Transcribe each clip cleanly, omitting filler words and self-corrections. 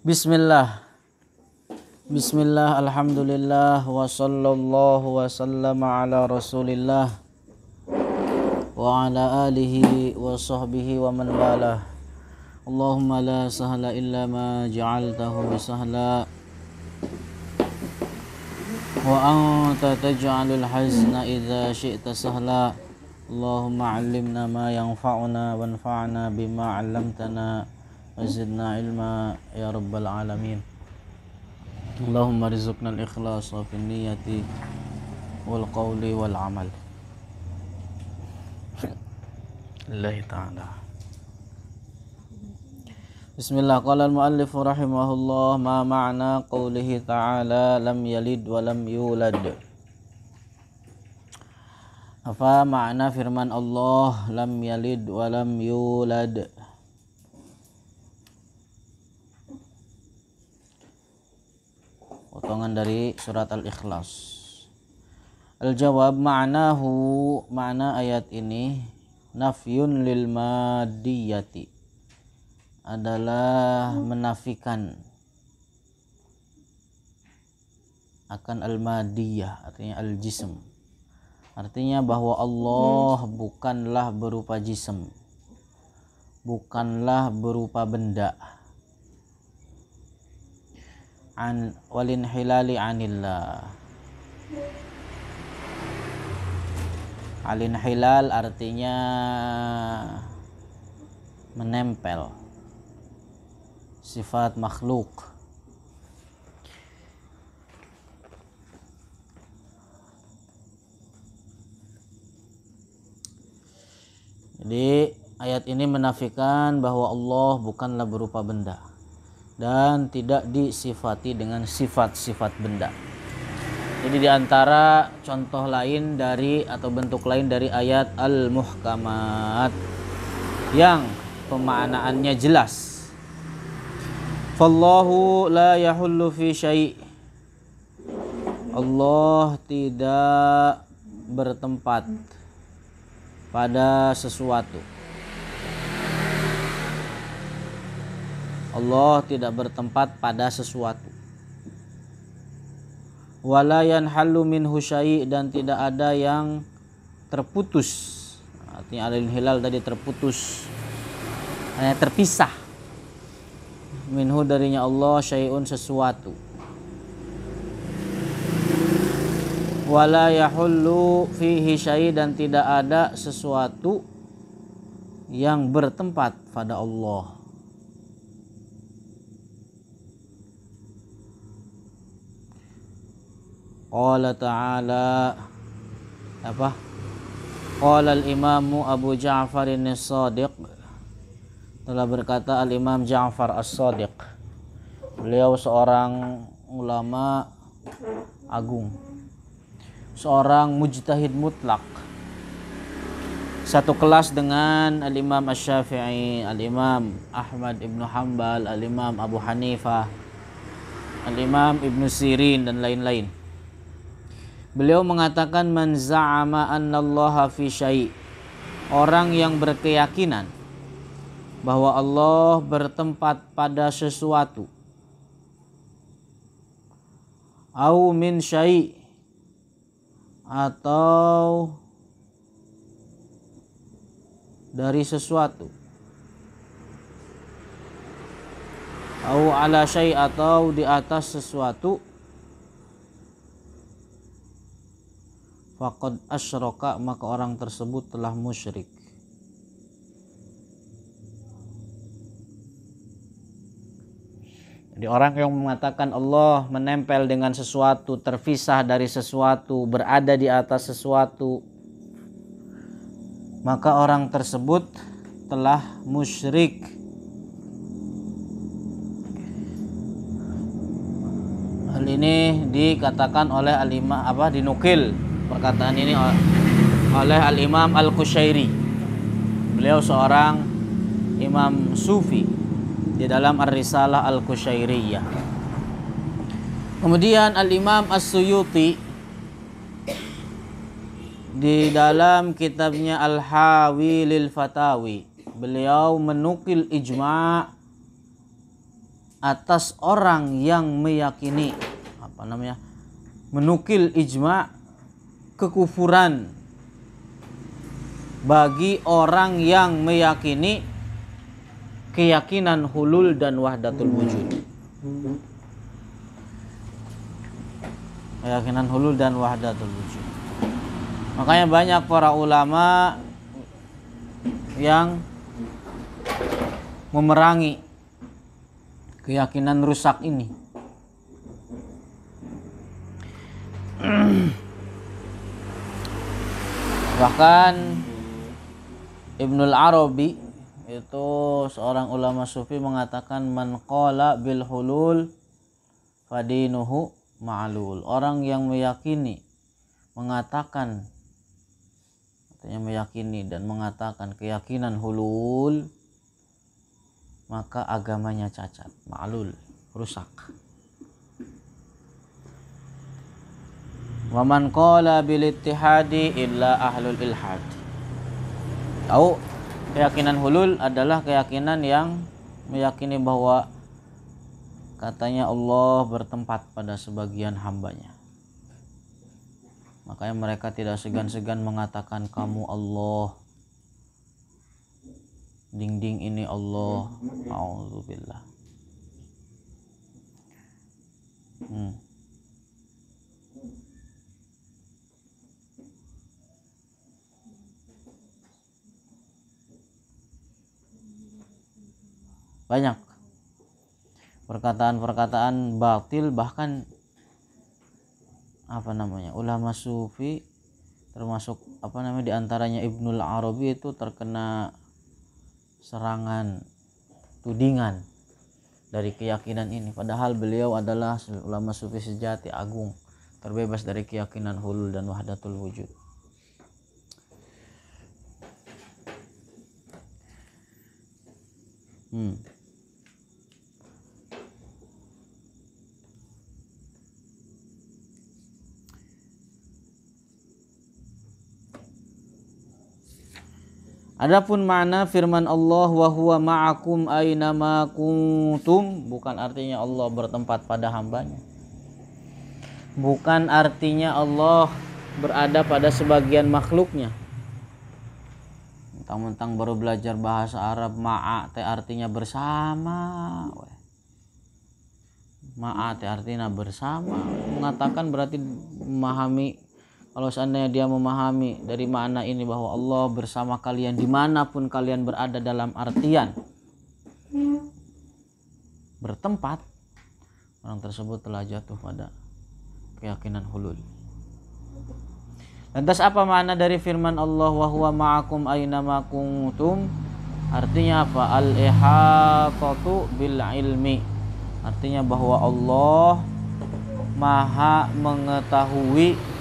Bismillah. Bismillah, alhamdulillah, wa sallallahu wa sallama ala rasulillah wa ala alihi wa sahbihi wa man walah. Allahumma la sahla illa ma ja'altahu bisahla wa anta taj'alul hazna idza syi'ta sahla. Allahumma 'allimna ma yanfa'una wanfa'na bima 'allamtana wa zidna ilma ya rabbal alamin. Allahumma rizukna al-ikhlas wa fin niyati wal qawli wal amal. Lillahi ta'ala. Bismillah. Qala al-muallif rahimahullah, ma ma'na qawlihi ta'ala lam yalid wa lam yulad. Apa makna firman Allah lam yalid wa lam yulad? Potongan dari surat Al-Ikhlas. Al-jawab, ma'nahu, makna ayat ini nafyun lil madiyati, adalah menafikan akan al-madiyah, artinya al-jism. Artinya bahwa Allah bukanlah berupa jism, bukanlah berupa benda. Walin hilali anillah. Alin hilal artinya menempel sifat makhluk. Jadi ayat ini menafikan bahwa Allah bukanlah berupa benda dan tidak disifati dengan sifat-sifat benda. Jadi diantara contoh lain dari atau bentuk lain dari ayat al-muhkamat yang pemaknaannya jelas. Fallahu la yahullu fi syai'. Allah tidak bertempat pada sesuatu. Allah tidak bertempat pada sesuatu. Wala yanhallu minhu syai', dan tidak ada yang terputus. Artinya alil hilal tadi terputus, hanya terpisah. Minhu darinya Allah syai'un sesuatu. Wala yahullu fihi syai', dan tidak ada sesuatu yang bertempat pada Allah. Qala ta'ala apa? Qala al-imamu Abu Ja'far as-Sadiq, telah berkata al-Imam Ja'far as-Sadiq. Beliau seorang ulama agung, seorang mujtahid mutlak, satu kelas dengan al-Imam Asy-Syafi'i, al-Imam Ahmad ibn Hanbal, al-Imam Abu Hanifah, al-Imam Ibn Sirin, dan lain-lain. Beliau mengatakan, man za'ama annallaha fi syai', orang yang berkeyakinan bahwa Allah bertempat pada sesuatu, au min syai', atau dari sesuatu, au ala syai', atau di atas sesuatu, faqad asyraka, maka orang tersebut telah musyrik. Jadi orang yang mengatakan Allah menempel dengan sesuatu, terpisah dari sesuatu, berada di atas sesuatu, maka orang tersebut telah musyrik. Hal ini dikatakan oleh al-imam dinukil perkataan ini oleh al-Imam Al-Qushairi. Beliau seorang imam sufi di dalam Ar-Risalah Al-Qushairiyah. Kemudian al-Imam As-Suyuti di dalam kitabnya Al-Hawi lil Fatawi, beliau menukil ijma' atas orang yang meyakini menukil ijma' kekufuran bagi orang yang meyakini keyakinan hulul dan wahdatul wujud. Keyakinan hulul dan wahdatul wujud. Makanya banyak para ulama yang memerangi keyakinan rusak ini. Bahkan Ibnul Arabi itu seorang ulama sufi mengatakan man qala bil hulul fadinuhu ma'lul. Orang yang meyakini dan mengatakan keyakinan hulul, maka agamanya cacat, ma'lul, rusak. Wa man qala bil ittihadi illa ahlul ilhad. Tahu, keyakinan hulul adalah keyakinan yang meyakini bahwa katanya Allah bertempat pada sebagian hambanya. Makanya mereka tidak segan-segan mengatakan kamu Allah, ding-ding ini Allah. A'udzubillah. Banyak perkataan-perkataan batil, bahkan ulama sufi, termasuk diantaranya Ibnul Arabi itu terkena serangan, tudingan dari keyakinan ini, padahal beliau adalah ulama sufi sejati agung, terbebas dari keyakinan hulul dan wahdatul wujud. Adapun makna firman Allah wa huwa ma'akum aina ma kuntum, bukan artinya Allah bertempat pada hambanya. Bukan artinya Allah berada pada sebagian makhluknya. Mentang-mentang baru belajar bahasa Arab, ma'a teh artinya bersama. Ma'a teh artinya bersama, mengatakan berarti memahami. Kalau seandainya dia memahami dari makna ini bahwa Allah bersama kalian dimanapun kalian berada dalam artian bertempat, orang tersebut telah jatuh pada keyakinan hulul. Lantas apa makna dari firman Allah wa huwa ma'akum aina ma kuntum? Artinya apa? Al-ihatatu bil ilmi. Artinya bahwa Allah maha mengetahui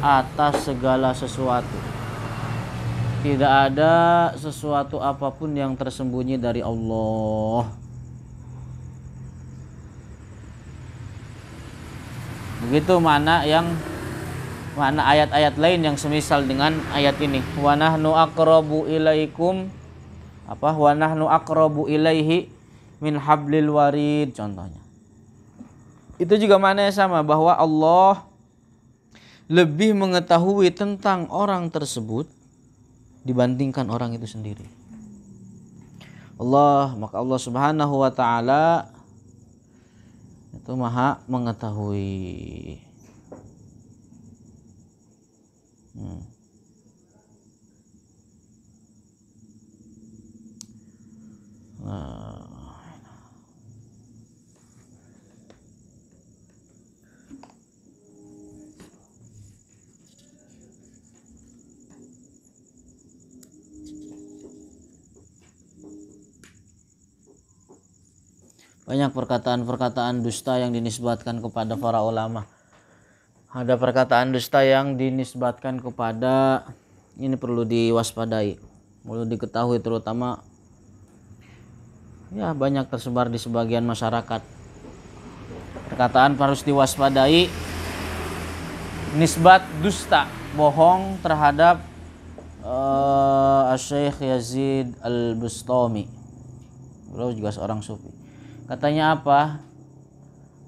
atas segala sesuatu. Tidak ada sesuatu apapun yang tersembunyi dari Allah. Begitu makna ayat-ayat lain yang semisal dengan ayat ini. Wa nahnu aqrabu ilaikum wa nahnu aqrabu ilaihi min hablil warid, contohnya. Itu juga maknanya sama, bahwa Allah lebih mengetahui tentang orang tersebut dibandingkan orang itu sendiri. Maka Allah Subhanahu wa taala itu maha mengetahui. Banyak perkataan-perkataan dusta yang dinisbatkan kepada para ulama. Ada perkataan dusta yang dinisbatkan kepada, ini perlu diwaspadai, perlu diketahui, terutama banyak tersebar di sebagian masyarakat. Perkataan harus diwaspadai, nisbat dusta, bohong terhadap Syekh Yazid Al-Bustami. Beliau juga seorang sufi. Katanya apa?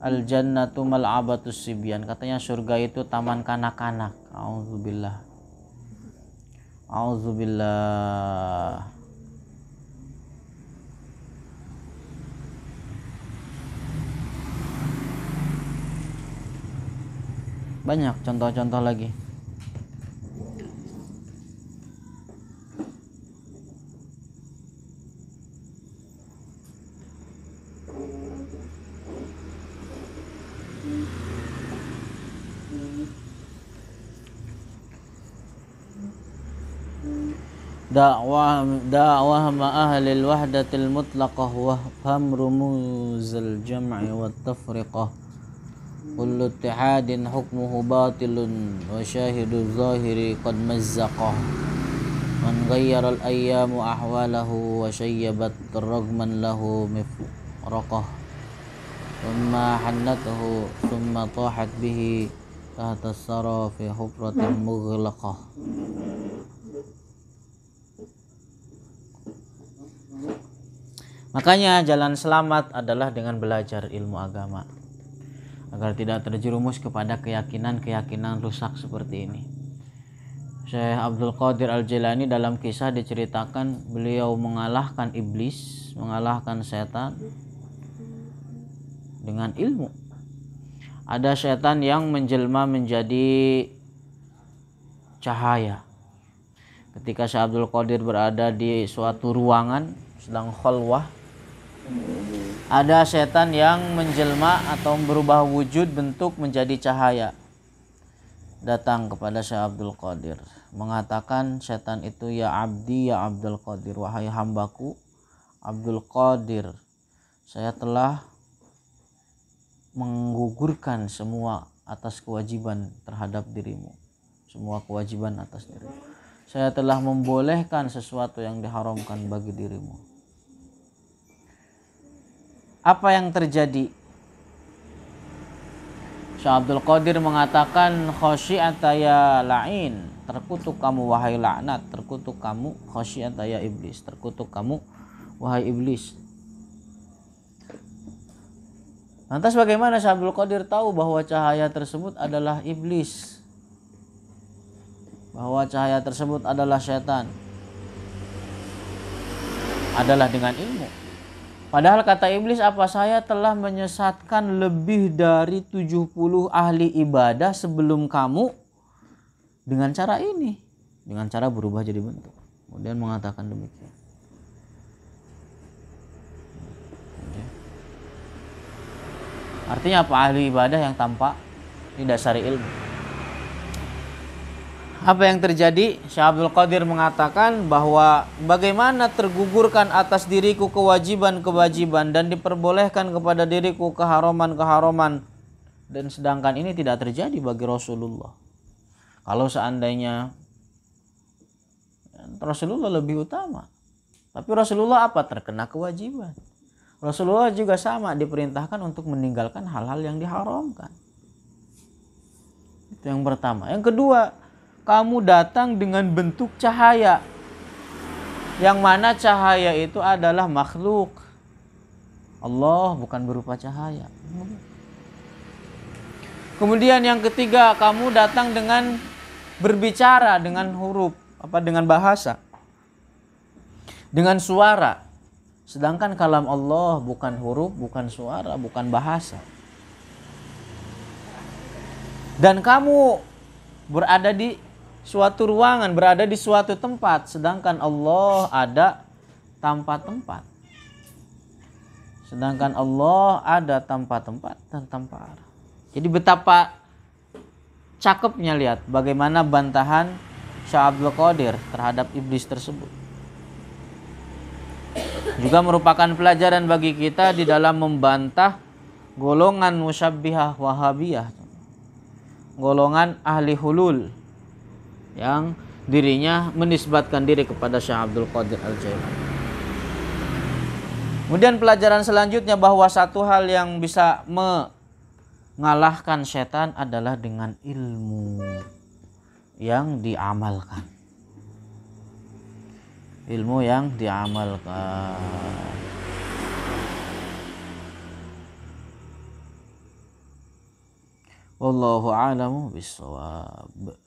Al jannatu mal'abatus sibyan. Katanya surga itu taman kanak-kanak. Auzubillah. Auzubillah. Banyak contoh-contoh lagi. dakwah ma ahlil wahdatil mutlaqah wa faham rumuzal jam'i wat tafriqah kullu ittihadin hukmuhu batilun wa syahidu zahiri qad mazzaqah man ghayyara al ayyamu ahwalahu wa syayyabat ragman lahu mifraqah thumma hannatuhu thumma tahat bihi tahta as-sara fi hufratin mughlaqah. Makanya jalan selamat adalah dengan belajar ilmu agama agar tidak terjerumus kepada keyakinan-keyakinan rusak seperti ini. Syekh Abdul Qadir Al-Jailani dalam kisah diceritakan beliau mengalahkan iblis, mengalahkan setan dengan ilmu. Ada setan yang menjelma menjadi cahaya. Ketika Syekh Abdul Qadir berada di suatu ruangan sedang khalwah, ada setan yang menjelma atau berubah wujud bentuk menjadi cahaya, datang kepada Syekh Abdul Qadir, mengatakan setan itu, ya abdi ya Abdul Qadir, wahai hambaku Abdul Qadir, saya telah menggugurkan semua atas kewajiban terhadap dirimu, semua kewajiban atas dirimu. Saya telah membolehkan sesuatu yang diharamkan bagi dirimu. Apa yang terjadi? Syekh Abdul Qadir mengatakan, khasyi'ata ya la'in, terkutuk kamu wahai laknat, terkutuk kamu, khasyi'ata ya iblis, terkutuk kamu wahai iblis. Lantas bagaimana Syekh Abdul Qadir tahu bahwa cahaya tersebut adalah iblis, bahwa cahaya tersebut adalah setan? Adalah dengan ilmu. Padahal kata iblis apa? Saya telah menyesatkan lebih dari 70 ahli ibadah sebelum kamu dengan cara ini, dengan cara berubah jadi bentuk. Kemudian mengatakan demikian. Artinya apa? Ahli ibadah yang tanpa didasari ilmu. Apa yang terjadi? Syekh Abdul Qadir mengatakan bahwa bagaimana tergugurkan atas diriku kewajiban-kewajiban dan diperbolehkan kepada diriku keharaman-keharaman, dan sedangkan ini tidak terjadi bagi Rasulullah. Kalau seandainya Rasulullah lebih utama, tapi Rasulullah apa? Terkena kewajiban. Rasulullah juga sama diperintahkan untuk meninggalkan hal-hal yang diharamkan. Itu yang pertama. Yang kedua, kamu datang dengan bentuk cahaya, yang mana cahaya itu adalah makhluk Allah, bukan berupa cahaya. Kemudian yang ketiga, kamu datang dengan berbicara dengan huruf, dengan bahasa, dengan suara. Sedangkan kalam Allah bukan huruf, bukan suara, bukan bahasa. Dan kamu berada di suatu ruangan, berada di suatu tempat, sedangkan Allah ada tanpa tempat. Sedangkan Allah ada tanpa tempat dan tanpa arah. Jadi betapa cakepnya, lihat bagaimana bantahan Syekh Abdul Qadir terhadap iblis tersebut. Juga merupakan pelajaran bagi kita di dalam membantah golongan musyabbihah wahabiyah, golongan ahli hulul yang dirinya menisbatkan diri kepada Syekh Abdul Qadir Al-Jailani. Kemudian pelajaran selanjutnya bahwa satu hal yang bisa mengalahkan setan adalah dengan ilmu yang diamalkan. Ilmu yang diamalkan. Wallahu a'lamu bissawab.